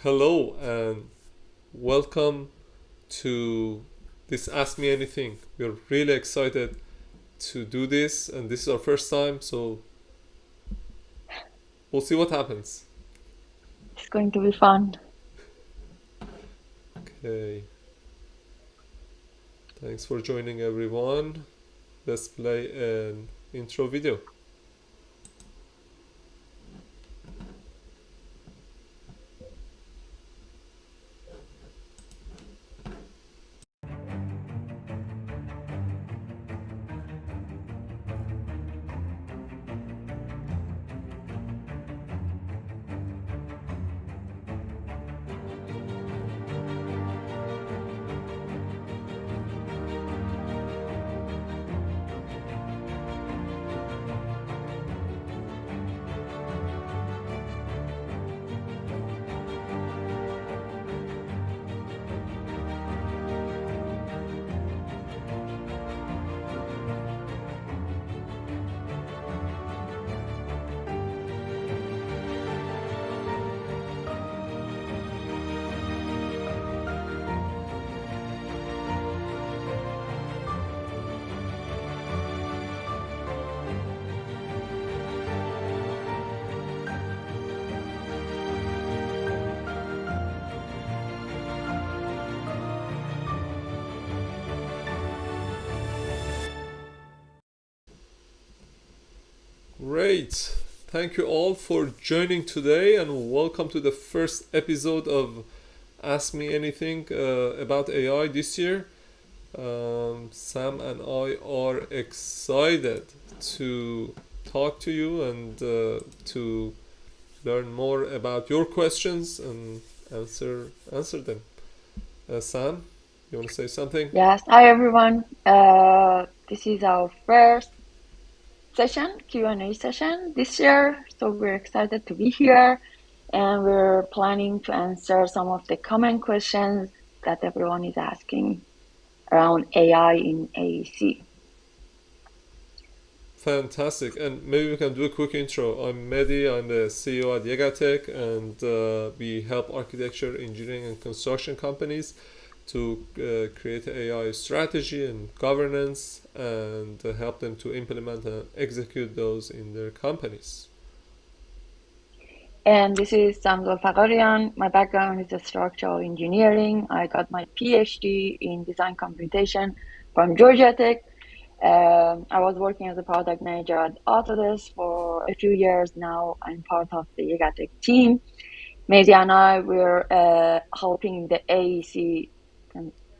Hello and welcome to this Ask Me Anything. We're really excited to do this, and this is our first time, so we'll see what happens. It's going to be fun. Okay, thanks for joining everyone. Let's play an intro video. Great! Thank you all for joining today, and welcome to the first episode of Ask Me Anything about AI this year. Sam and I are excited to talk to you and to learn more about your questions and answer them. Sam, you want to say something? Yes, hi everyone. This is our first session, Q&A session this year. So we're excited to be here and we're planning to answer some of the common questions that everyone is asking around AI in AEC. Fantastic. And maybe we can do a quick intro. I'm Mehdi, I'm the CEO at YegaTech, and we help architecture, engineering, and construction companies to create AI strategy and governance and help them to implement and execute those in their companies. And this is Samzol Fagarian. My background is structural engineering. I got my PhD in design computation from Georgia Tech. I was working as a product manager at Autodesk for a few years now. I'm part of the YegaTech team. Maisie and I were helping the AEC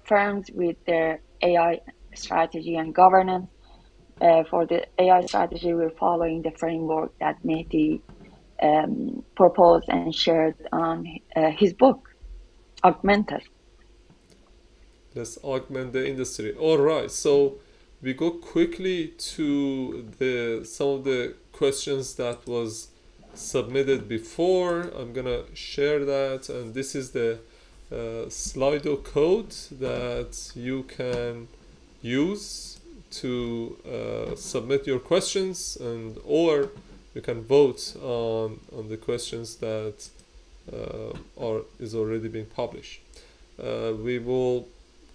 firms with their AI strategy and governance. For the AI strategy, we're following the framework that Mehdi proposed and shared on his book, Augmented. Let's augment the industry. All right, so we go quickly to the some of the questions that was submitted before. I'm gonna share that, and this is the Slido code that you can use to submit your questions, and or you can vote on the questions that are is already being published. We will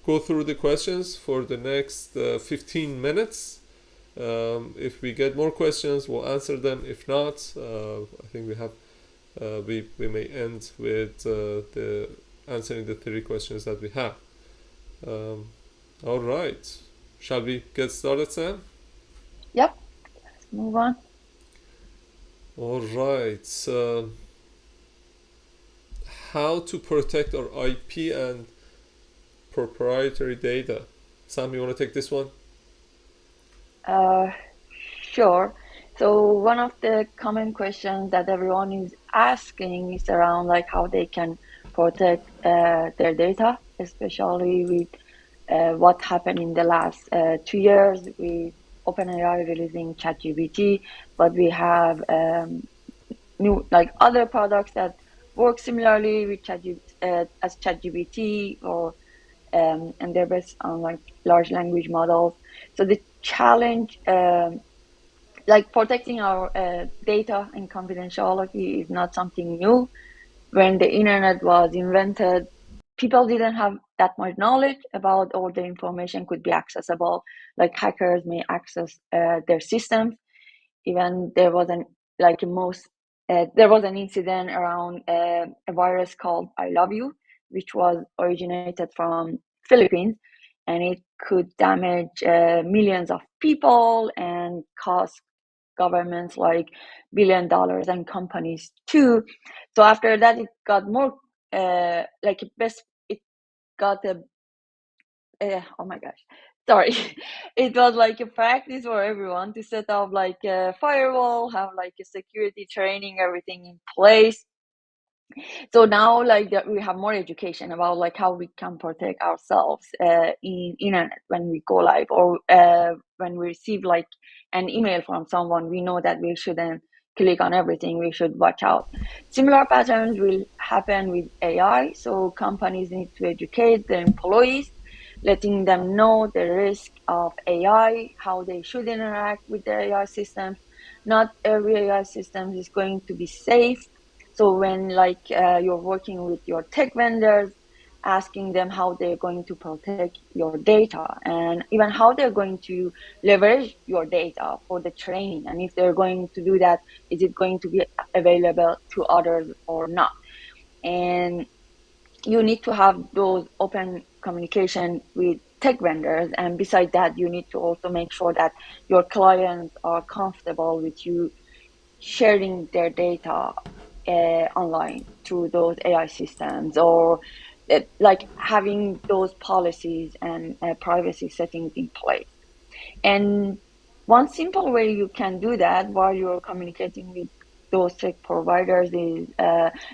go through the questions for the next 15 minutes. If we get more questions, we'll answer them. If not, I think we may end with the answering the three questions that we have. Um, all right, shall we get started, Sam? Yep, let's move on. All right. How to protect our IP and proprietary data? Sam, you want to take this one? Uh, sure. So one of the common questions that everyone is asking is around like how they can protect their data, especially with what happened in the last 2 years with OpenAI releasing ChatGPT, but we have new like other products that work similarly with as ChatGPT or and they're based on like large language models. So the challenge, like protecting our data and confidentiality, is not something new. when the internet was invented, people didn't have that much knowledge about all the information could be accessible. Like hackers may access their systems. Even there was an like most there was an incident around a virus called I Love You, which was originated from Philippines, and it could damage millions of people and cost governments like $1 billion and companies too. So after that, it got more like best. It got a oh my gosh, sorry. It was like a practice for everyone to set up like a firewall, have like a security training, everything in place. So now like that we have more education about like how we can protect ourselves in internet when we go live, or when we receive like an email from someone, we know that we shouldn't click on everything, we should watch out. Similar patterns will happen with AI, so companies need to educate their employees, letting them know the risk of AI, how they should interact with the AI systems. Not every AI system is going to be safe, so when like you're working with your tech vendors, asking them how they're going to protect your data, and even how they're going to leverage your data for the training, and if they're going to do that, is it going to be available to others or not? And you need to have those open communication with tech vendors, and beside that, you need to also make sure that your clients are comfortable with you sharing their data online through those AI systems, or like having those policies and privacy settings in place. And one simple way you can do that while you're communicating with those tech providers is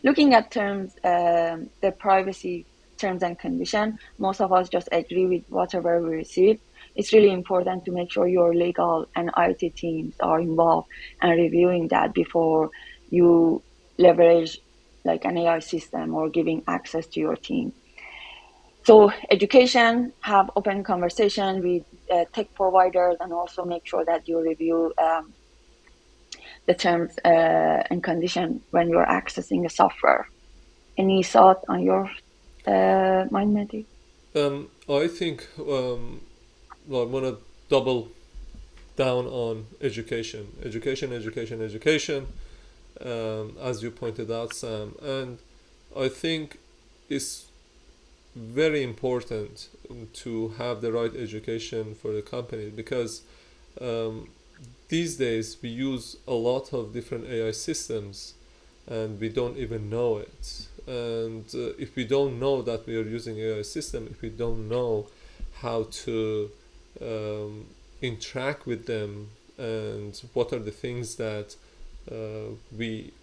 looking at terms, the privacy terms and condition. Most of us just agree with whatever we receive. It's really important to make sure your legal and IT teams are involved and reviewing that before you leverage like an AI system or giving access to your team. So education, have open conversation with tech providers, and also make sure that you review the terms and condition when you're accessing a software. Any thought on your mind, Mehdi? I think well, I'm gonna double down on education, education, education, education. As you pointed out, Sam, and I think it's very important to have the right education for the company, because um, these days we use a lot of different AI systems and we don't even know it. And if we don't know that we are using AI system, if we don't know how to um, interact with them, and what are the things that we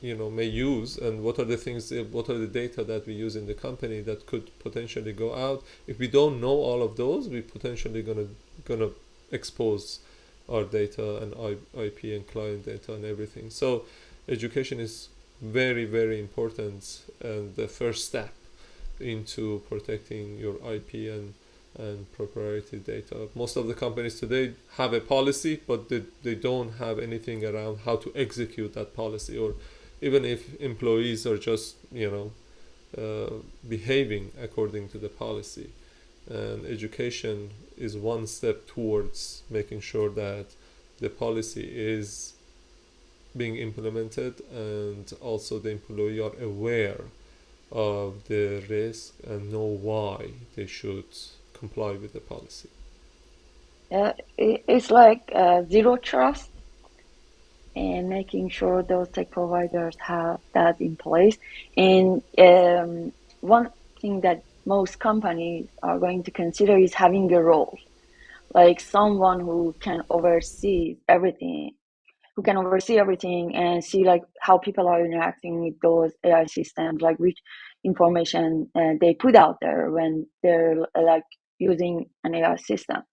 may use, and what are the things, what are the data that we use in the company that could potentially go out, if we don't know all of those, we potentially gonna expose our data and IP and client data and everything. So education is very, very important, and the first step into protecting your IP and proprietary data. Most of the companies today have a policy, but they don't have anything around how to execute that policy, or even if employees are just behaving according to the policy. And education is one step towards making sure that the policy is being implemented, and also the employee are aware of the risk and know why they should comply with the policy. It's like zero trust, and making sure those tech providers have that in place. And one thing that most companies are going to consider is having a role, like someone who can oversee everything and see like how people are interacting with those AI systems, like which information they put out there when they're like using an AI system.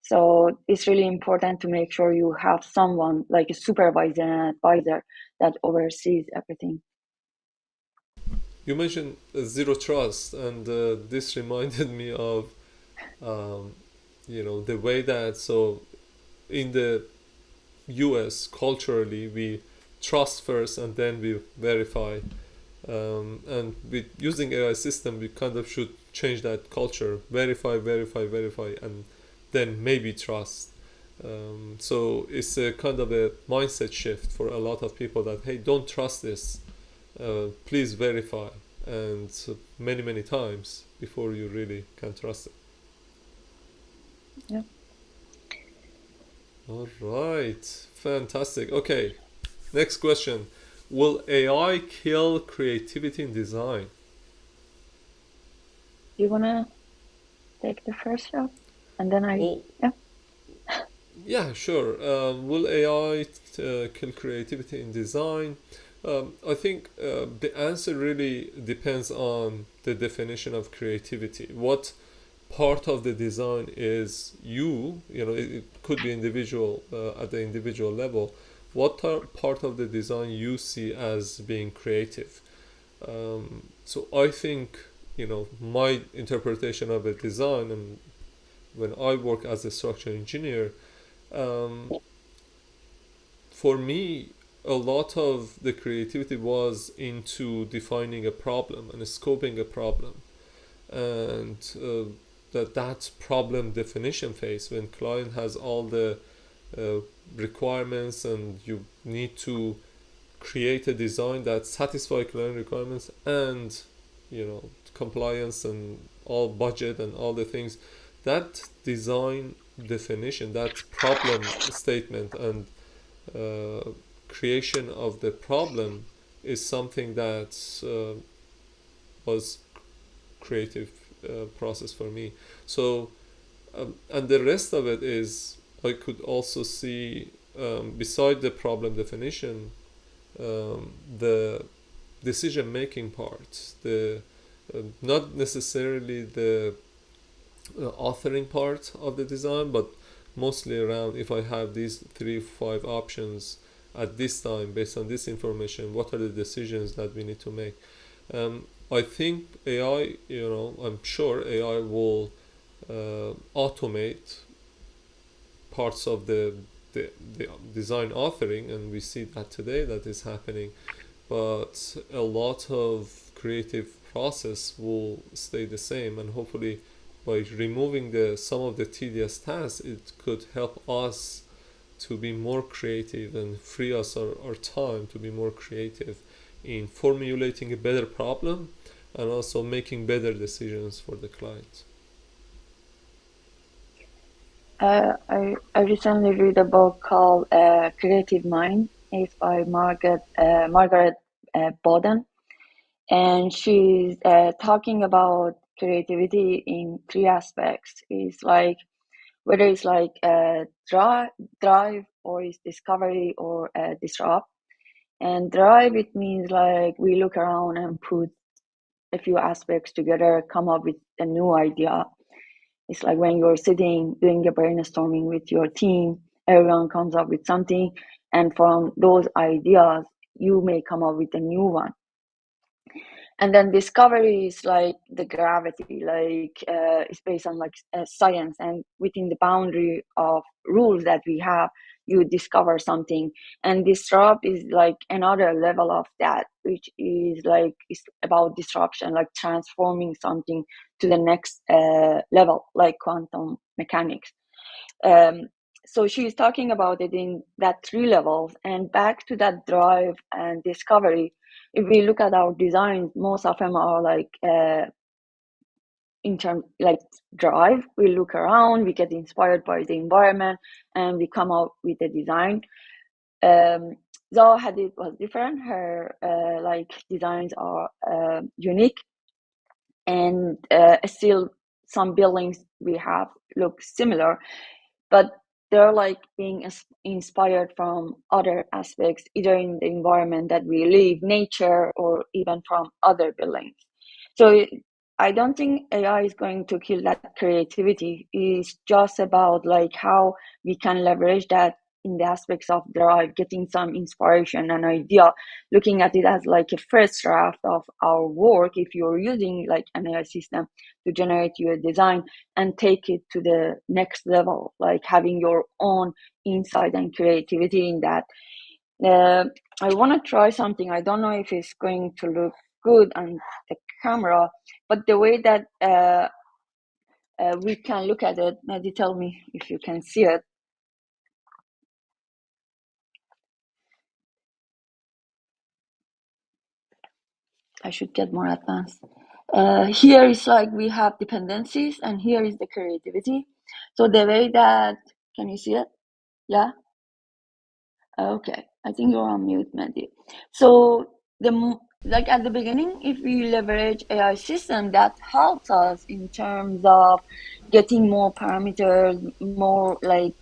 So it's really important to make sure you have someone like a supervisor and advisor that oversees everything. You mentioned zero trust, and this reminded me of um, the way that, so in the US culturally we trust first and then we verify. And with using AI system, we kind of should change that culture: verify, verify, verify, and then maybe trust. So it's a kind of a mindset shift for a lot of people that, hey, don't trust this, please verify, and many many times before you really can trust it. Yeah. All right, fantastic. Okay, next question: will AI kill creativity in design? Do you wanna take the first shot, and then I? Well, Yeah. yeah, sure. Will AI kill creativity in design? I think the answer really depends on the definition of creativity. What part of the design is it could be individual, at the individual level. What part of the design you see as being creative? So I think, my interpretation of a design, and when I work as a structural engineer, um, for me, a lot of the creativity was into defining a problem and scoping a problem, and that problem definition phase, when client has all the uh, requirements, and you need to create a design that satisfy client requirements and compliance and all budget and all the things. That design definition, that problem statement, and uh, creation of the problem is something that was creative process for me. So and the rest of it is, I could also see, beside the problem definition, the decision making part, the not necessarily the authoring part of the design, but mostly around, if I have these 3 5 options at this time based on this information, what are the decisions that we need to make? I think AI, I'm sure AI will automate parts of the design authoring, and we see that today that is happening, but a lot of creative process will stay the same, and hopefully by removing the some of the tedious tasks, it could help us to be more creative and free us our time to be more creative in formulating a better problem and also making better decisions for the client. I recently read a book called Creative Mind. It's by Margaret Boden, and she's talking about creativity in three aspects. It's like whether it's like drive, or it's discovery, or disrupt. And drive, it means like we look around and put a few aspects together, come up with a new idea. It's like when you're sitting doing a brainstorming with your team, everyone comes up with something, and from those ideas, you may come up with a new one. And then discovery is like the gravity, like it's based on like science, and within the boundary of rules that we have, you discover something. And disrupt is like another level of that, which is like it's about disruption, like transforming something to the next level, like quantum mechanics. um, so she's talking about it in that three levels. And back to that drive and discovery, if we look at our designs, most of them are like in terms like drive. We look around, we get inspired by the environment, and we come up with a design. Zaha Hadid was different. Her like designs are unique, and still some buildings we have look similar, but they're like being inspired from other aspects, either in the environment that we live, nature, or even from other buildings. So I don't think AI is going to kill that creativity. It's just about like how we can leverage that in the aspects of drive, getting some inspiration and idea, looking at it as like a first draft of our work. If you're using like an AI system to generate your design, and take it to the next level, like having your own insight and creativity in that. uh, I want to try something. I don't know if it's going to look good on the camera, but the way that we can look at it, maybe tell me if you can see it. I should get more advanced. Here is like we have dependencies, and here is the creativity. So the way that, can you see it? Yeah. Okay, I think you're on mute, Mehdi. So like at the beginning, if we leverage AI system, that helps us in terms of getting more parameters, more like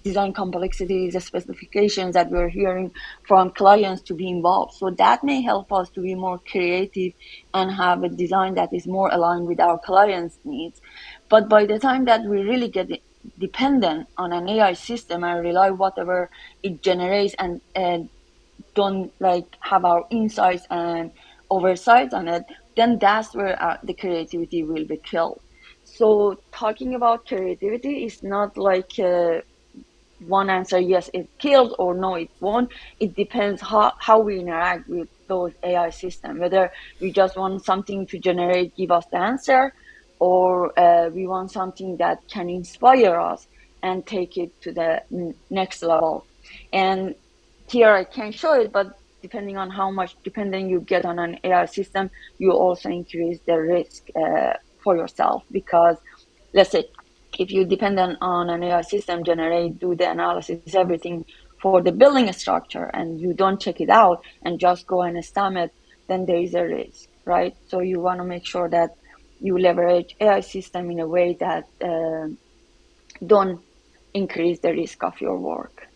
design complexities, the specifications that we're hearing from clients to be involved. So that may help us to be more creative and have a design that is more aligned with our clients' needs. But by the time that we really get dependent on an AI system and rely whatever it generates and don't like have our insights and oversight on it, then that's where the creativity will be killed. So talking about creativity is not like one answer, yes, it kills, or no, it won't. It depends how we interact with those AI systems, whether we just want something to generate, give us the answer, or we want something that can inspire us and take it to the next level. And here I can show it, but depending on how much dependent you get on an AI system, you also increase the risk for yourself, because let's say if you depend on an AI system, generate, do the analysis, everything for the building structure, and you don't check it out and just go and stamp it, then there is a risk, right? So you want to make sure that you leverage AI system in a way that don't increase the risk of your work.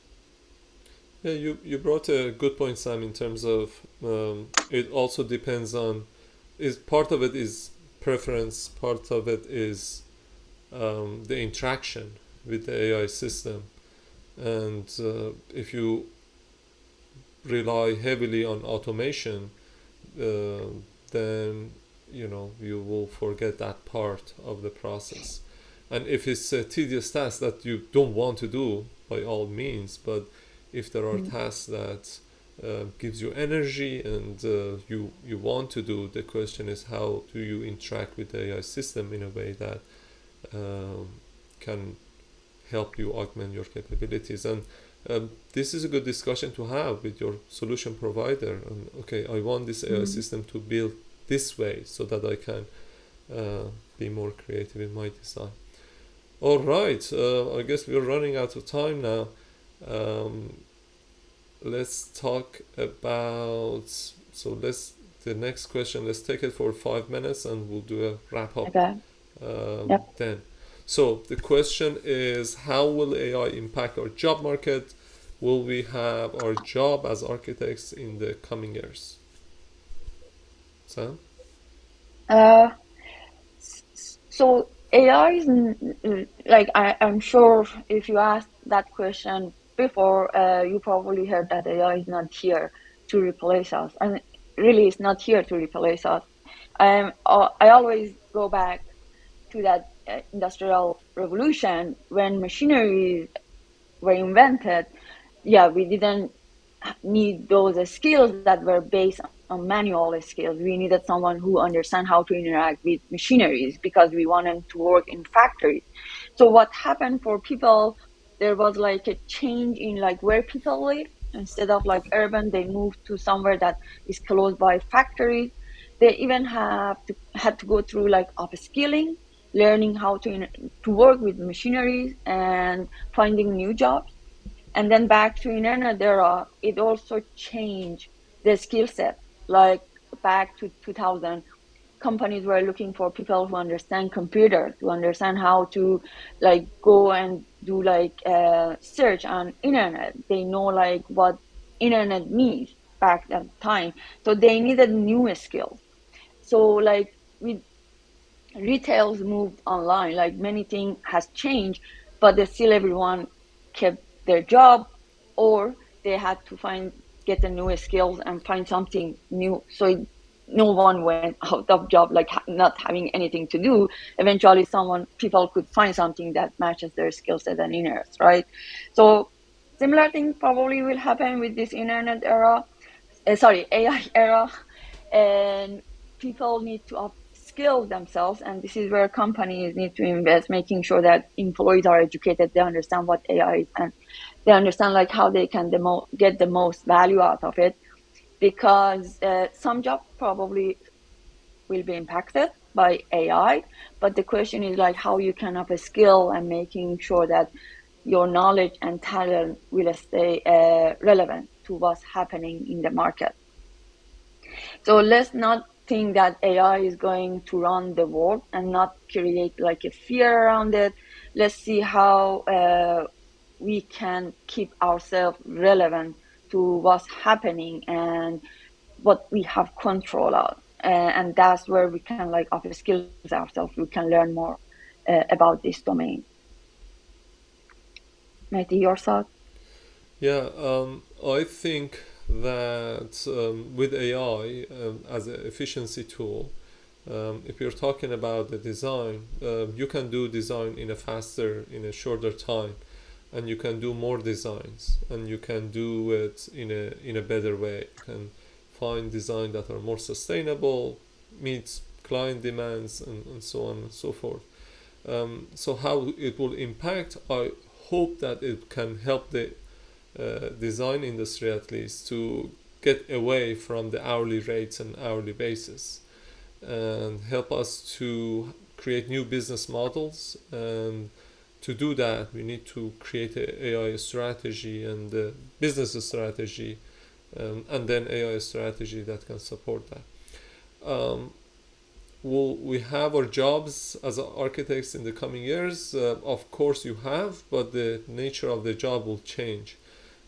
Yeah, you brought a good point, Sam, in terms of it also depends on, is part of it is preference, part of it is the interaction with the AI system. And if you rely heavily on automation, then you will forget that part of the process. And if it's a tedious task that you don't want to do, by all means, but if there are tasks that gives you energy and you want to do, the question is how do you interact with the AI system in a way that can help you augment your capabilities. And this is a good discussion to have with your solution provider. And okay, I want this AI system to build this way so that I can be more creative in my design. All right, I guess we're running out of time now. Let's talk about, the next question, let's take it for 5 minutes and we'll do a wrap up Okay. Yep. then. So the question is, how will AI impact our job market? Will we have our job as architects in the coming years? Sam? Uh, so AI is like I'm sure if you asked that question before, you probably heard that AI is not here to replace us, and really, it's not here to replace us. I always go back to that industrial revolution when machinery were invented. Yeah, we didn't need those skills that were based on manual skills. We needed someone who understand how to interact with machineries because we wanted to work in factories. So what happened for people, there was like a change in like where people live. Instead of like urban, they moved to somewhere that is close by factories. They even had to go through like upskilling, learning how to work with machineries and finding new jobs. And then back to internet era, it also changed the skill set. Like back to 2000, companies were looking for people who understand computers, who understand how to like go and do like search on internet. They know like what internet means back at the time. So they needed new skills. So like with retails moved online, like many things has changed, but still everyone kept their job, or they had to get the new skills and find something new. So no one went out of job, like not having anything to do. Eventually people could find something that matches their skill set and interests, right? So similar thing probably will happen with this internet era, sorry, AI era. And people need to upskill themselves, and this is where companies need to invest, making sure that employees are educated, they understand what AI is, and they understand like how they can get the most value out of it. Because some jobs probably will be impacted by AI, but the question is like how you can upskill and making sure that your knowledge and talent will stay relevant to what's happening in the market. So let's not think that AI is going to run the world and not create like a fear around it. Let's see how we can keep ourselves relevant to what's happening and what we have control of. And that's where we can like upskill ourselves. We can learn more about this domain. Maybe your thought? Yeah, I think that with AI as an efficiency tool, if you're talking about the design, you can do design in a shorter time, and you can do more designs, and you can do it in a better way. You can find design that are more sustainable, meets client demands, and so on and so forth. So how it will impact, I hope that it can help the design industry at least to get away from the hourly rates and hourly basis, and help us to create new business models. And to do that, we need to create an AI strategy and a business strategy, and then AI strategy that can support that. Will we have our jobs as architects in the coming years? Of course you have, but the nature of the job will change,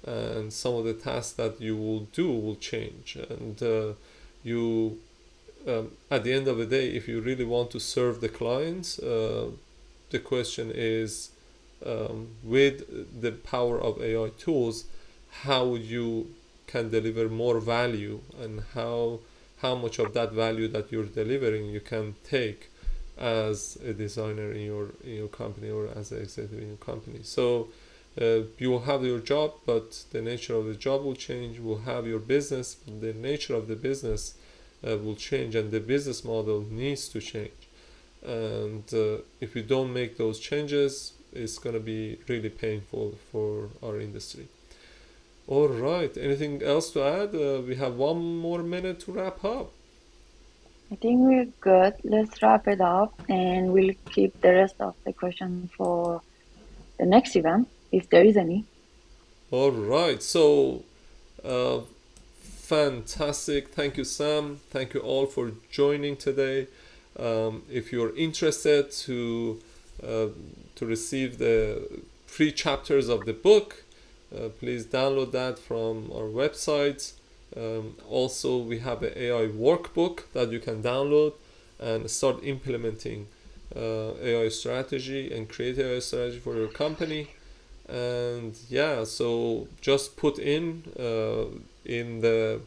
and some of the tasks that you will do will change. And you at the end of the day, if you really want to serve the clients, the question is, with the power of AI tools, how you can deliver more value, and how much of that value that you're delivering you can take as a designer in your company, or as an executive in your company. So you will have your job, but the nature of the job will change. You will have your business, the nature of the business will change, and the business model needs to change. And if you don't make those changes, it's going to be really painful for our industry. All right, anything else to add? We have 1 more minute to wrap up. I think we're good. Let's wrap it up, and we'll keep the rest of the question for the next event, if there is any. All right, so uh, fantastic. Thank you, Sam. Thank you all for joining today. If you're interested uh, to receive the free chapters of the book, please download that from our website. Also, we have an AI workbook that you can download and start implementing AI strategy and create AI strategy for your company. And yeah, so just put in the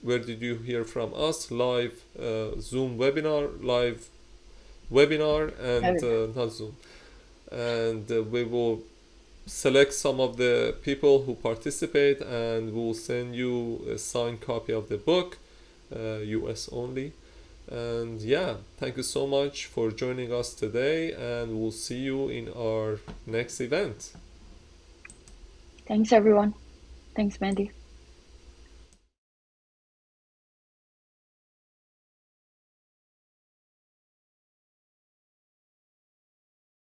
where did you hear from us, live Zoom webinar, live webinar, and not Zoom. And we will select some of the people who participate, and we'll send you a signed copy of the book, US only. And yeah, thank you so much for joining us today, and we'll see you in our next event. Thanks, everyone. Thanks, Mandy.